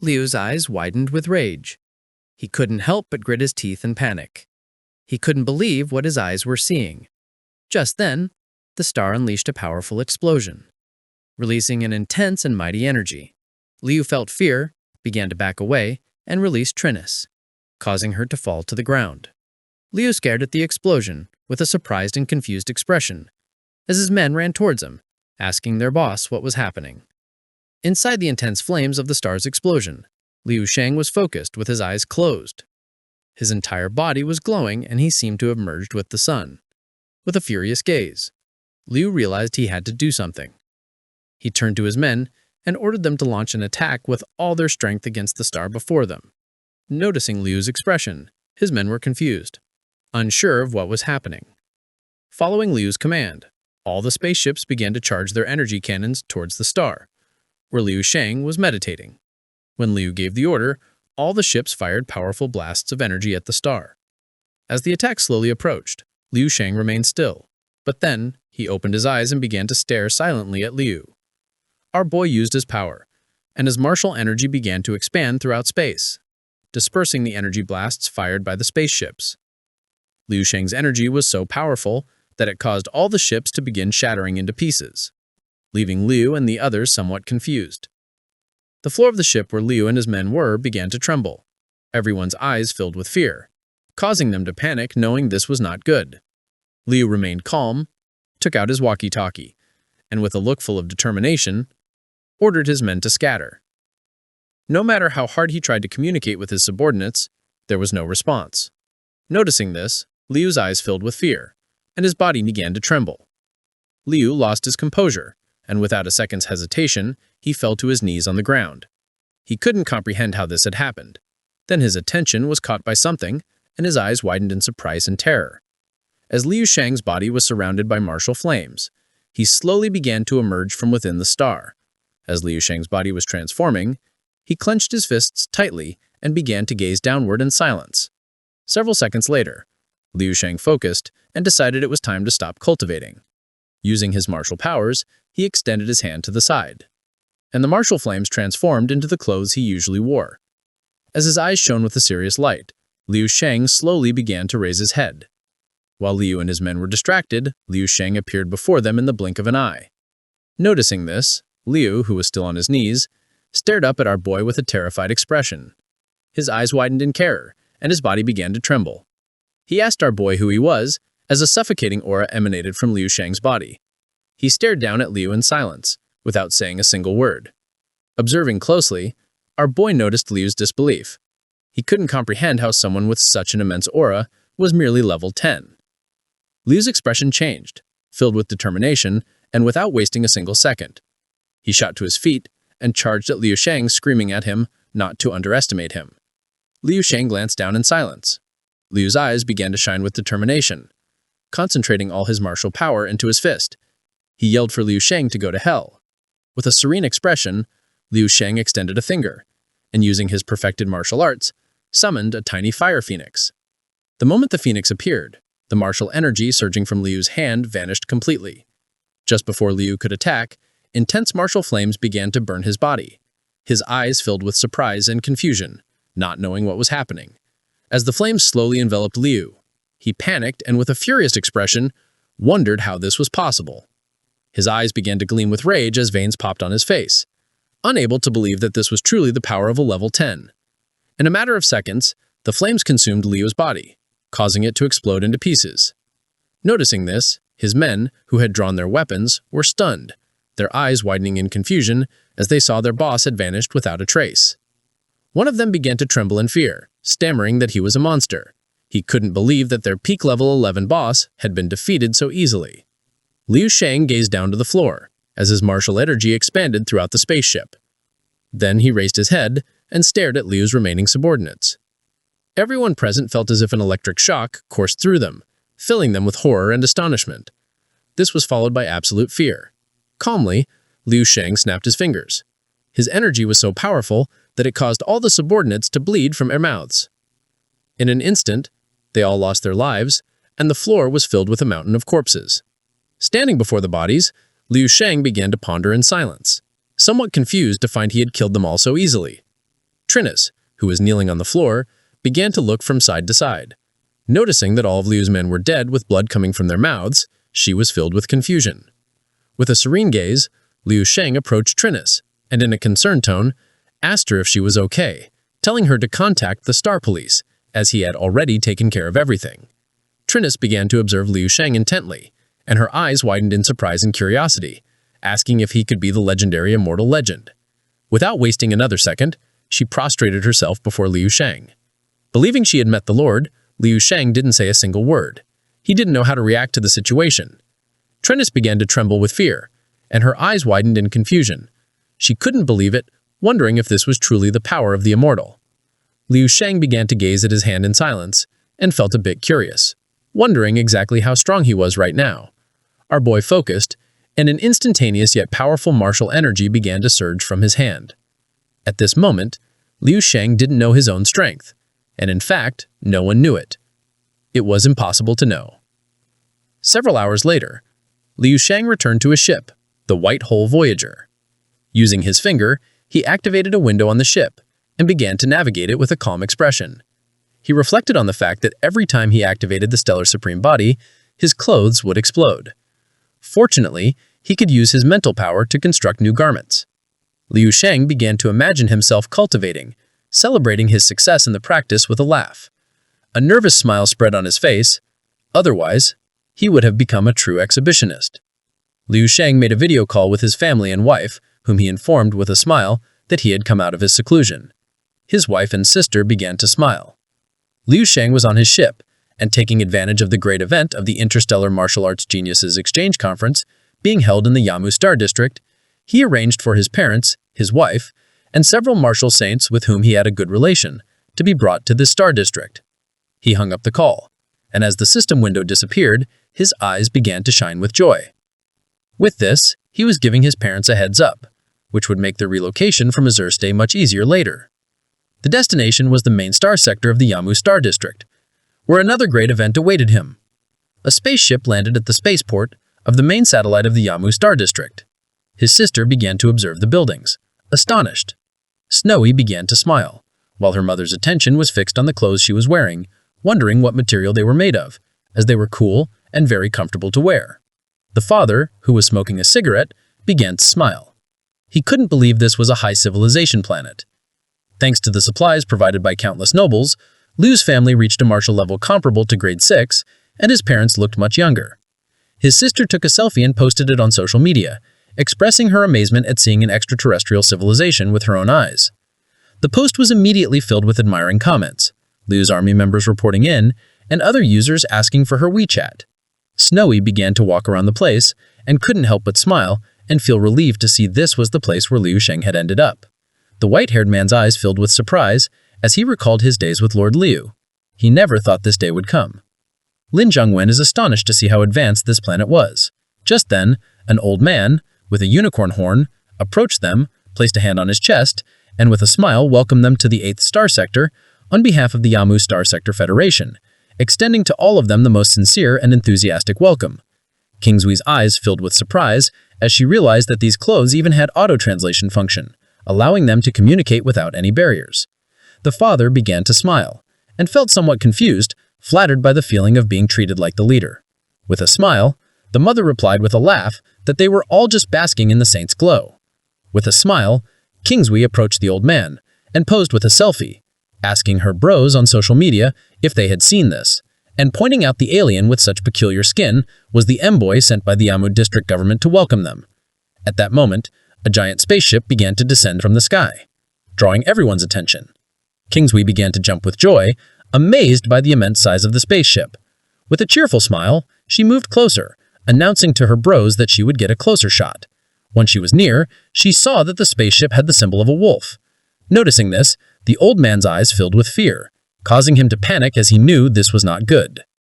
Liu's eyes widened with rage. He couldn't help but grit his teeth in panic. He couldn't believe what his eyes were seeing. Just then, the star unleashed a powerful explosion, releasing an intense and mighty energy. Liu felt fear, began to back away, and released Trinus, causing her to fall to the ground. Liu stared at the explosion with a surprised and confused expression as his men ran towards him, asking their boss what was happening. Inside the intense flames of the star's explosion, Liu Shang was focused with his eyes closed. His entire body was glowing and he seemed to have merged with the sun. With a furious gaze, Liu realized he had to do something. He turned to his men and ordered them to launch an attack with all their strength against the star before them. Noticing Liu's expression, his men were confused, unsure of what was happening. Following Liu's command, all the spaceships began to charge their energy cannons towards the star, where Liu Shang was meditating. When Liu gave the order, all the ships fired powerful blasts of energy at the star. As the attack slowly approached, Liu Shang remained still, but then he opened his eyes and began to stare silently at Liu. Our boy used his power, and his martial energy began to expand throughout space, dispersing the energy blasts fired by the spaceships. Liu Shang's energy was so powerful that it caused all the ships to begin shattering into pieces, leaving Liu and the others somewhat confused. The floor of the ship where Liu and his men were began to tremble. Everyone's eyes filled with fear, causing them to panic knowing this was not good. Liu remained calm, took out his walkie-talkie, and with a look full of determination, ordered his men to scatter. No matter how hard he tried to communicate with his subordinates, there was no response. Noticing this, Liu's eyes filled with fear, and his body began to tremble. Liu lost his composure, and without a second's hesitation, he fell to his knees on the ground. He couldn't comprehend how this had happened. Then his attention was caught by something, and his eyes widened in surprise and terror. As Liu Shang's body was surrounded by martial flames, he slowly began to emerge from within the star. As Liu Shang's body was transforming, he clenched his fists tightly and began to gaze downward in silence. Several seconds later, Liu Shang focused and decided it was time to stop cultivating. Using his martial powers, he extended his hand to the side, and the martial flames transformed into the clothes he usually wore. As his eyes shone with a serious light, Liu Shang slowly began to raise his head. While Liu and his men were distracted, Liu Shang appeared before them in the blink of an eye. Noticing this, Liu, who was still on his knees, stared up at our boy with a terrified expression. His eyes widened in terror, and his body began to tremble. He asked our boy who he was, as a suffocating aura emanated from Liu Shang's body. He stared down at Liu in silence, without saying a single word. Observing closely, our boy noticed Liu's disbelief. He couldn't comprehend how someone with such an immense aura was merely level 10. Liu's expression changed, filled with determination, and without wasting a single second. He shot to his feet and charged at Liu Shang, screaming at him not to underestimate him. Liu Shang glanced down in silence. Liu's eyes began to shine with determination, concentrating all his martial power into his fist. He yelled for Liu Shang to go to hell. With a serene expression, Liu Shang extended a finger, and using his perfected martial arts, summoned a tiny fire phoenix. The moment the phoenix appeared, the martial energy surging from Liu's hand vanished completely. Just before Liu could attack, intense martial flames began to burn his body. His eyes filled with surprise and confusion, not knowing what was happening. As the flames slowly enveloped Liu, he panicked and with a furious expression, wondered how this was possible. His eyes began to gleam with rage as veins popped on his face, unable to believe that this was truly the power of a level 10. In a matter of seconds, the flames consumed Liu's body, causing it to explode into pieces. Noticing this, his men, who had drawn their weapons, were stunned, their eyes widening in confusion as they saw their boss had vanished without a trace. One of them began to tremble in fear, stammering that he was a monster. He couldn't believe that their peak level 11 boss had been defeated so easily. Liu Shang gazed down to the floor, as his martial energy expanded throughout the spaceship. Then he raised his head and stared at Liu's remaining subordinates. Everyone present felt as if an electric shock coursed through them, filling them with horror and astonishment. This was followed by absolute fear. Calmly, Liu Shang snapped his fingers. His energy was so powerful that it caused all the subordinates to bleed from their mouths. In an instant, they all lost their lives, and the floor was filled with a mountain of corpses. Standing before the bodies, Liu Shang began to ponder in silence, somewhat confused to find he had killed them all so easily. Trinus, who was kneeling on the floor, began to look from side to side. Noticing that all of Liu's men were dead with blood coming from their mouths, she was filled with confusion. With a serene gaze, Liu Sheng approached Trinus, and in a concerned tone, asked her if she was okay, telling her to contact the Star Police, as he had already taken care of everything. Trinus began to observe Liu Sheng intently, and her eyes widened in surprise and curiosity, asking if he could be the legendary immortal legend. Without wasting another second, she prostrated herself before Liu Sheng. Believing she had met the Lord, Liu Sheng didn't say a single word. He didn't know how to react to the situation. Trinus began to tremble with fear, and her eyes widened in confusion. She couldn't believe it, wondering if this was truly the power of the immortal. Liu Sheng began to gaze at his hand in silence, and felt a bit curious, wondering exactly how strong he was right now. Our boy focused, and an instantaneous yet powerful martial energy began to surge from his hand. At this moment, Liu Sheng didn't know his own strength, and in fact, no one knew it. It was impossible to know. Several hours later, Liu Sheng returned to his ship, the White Hole Voyager. Using his finger, he activated a window on the ship and began to navigate it with a calm expression. He reflected on the fact that every time he activated the Stellar Supreme Body, his clothes would explode. Fortunately, he could use his mental power to construct new garments. Liu Sheng began to imagine himself cultivating, celebrating his success in the practice with a laugh. A nervous smile spread on his face. Otherwise, he would have become a true exhibitionist. Liu Sheng made a video call with his family and wife, whom he informed with a smile that he had come out of his seclusion. His wife and sister began to smile. Liu Sheng was on his ship, and taking advantage of the great event of the Interstellar Martial Arts Geniuses Exchange Conference being held in the Yamu Star District, he arranged for his parents, his wife, and several martial saints with whom he had a good relation to be brought to this star district. He hung up the call, and as the system window disappeared, his eyes began to shine with joy. With this, he was giving his parents a heads up, which would make their relocation from Azure stay much easier later. The destination was the main star sector of the Yamu Star District, where another great event awaited him. A spaceship landed at the spaceport of the main satellite of the Yamu Star District. His sister began to observe the buildings, astonished. Snowy began to smile, while her mother's attention was fixed on the clothes she was wearing, wondering what material they were made of, as they were cool and very comfortable to wear. The father, who was smoking a cigarette, began to smile. He couldn't believe this was a high civilization planet. Thanks to the supplies provided by countless nobles, Liu's family reached a martial level comparable to grade 6, and his parents looked much younger. His sister took a selfie and posted it on social media, expressing her amazement at seeing an extraterrestrial civilization with her own eyes. The post was immediately filled with admiring comments, Liu's army members reporting in, and other users asking for her WeChat. Snowy began to walk around the place and couldn't help but smile and feel relieved to see this was the place where Liu Sheng had ended up. The white-haired man's eyes filled with surprise as he recalled his days with Lord Liu. He never thought this day would come. Lin Zhongwen is astonished to see how advanced this planet was. Just then, an old man, with a unicorn horn, approached them, placed a hand on his chest, and with a smile welcomed them to the 8th Star Sector on behalf of the Yamu Star Sector Federation, extending to all of them the most sincere and enthusiastic welcome. Kingsui's eyes filled with surprise as she realized that these clothes even had auto-translation function, allowing them to communicate without any barriers. The father began to smile, and felt somewhat confused, flattered by the feeling of being treated like the leader. With a smile, the mother replied with a laugh that they were all just basking in the saint's glow. With a smile, Kingsui approached the old man and posed with a selfie, asking her bros on social media if they had seen this, and pointing out the alien with such peculiar skin was the envoy sent by the Yamu district government to welcome them. At that moment, a giant spaceship began to descend from the sky, drawing everyone's attention. Kingsui began to jump with joy, amazed by the immense size of the spaceship. With a cheerful smile, she moved closer, announcing to her bros that she would get a closer shot. When she was near, she saw that the spaceship had the symbol of a wolf. Noticing this, the old man's eyes filled with fear, causing him to panic as he knew this was not good.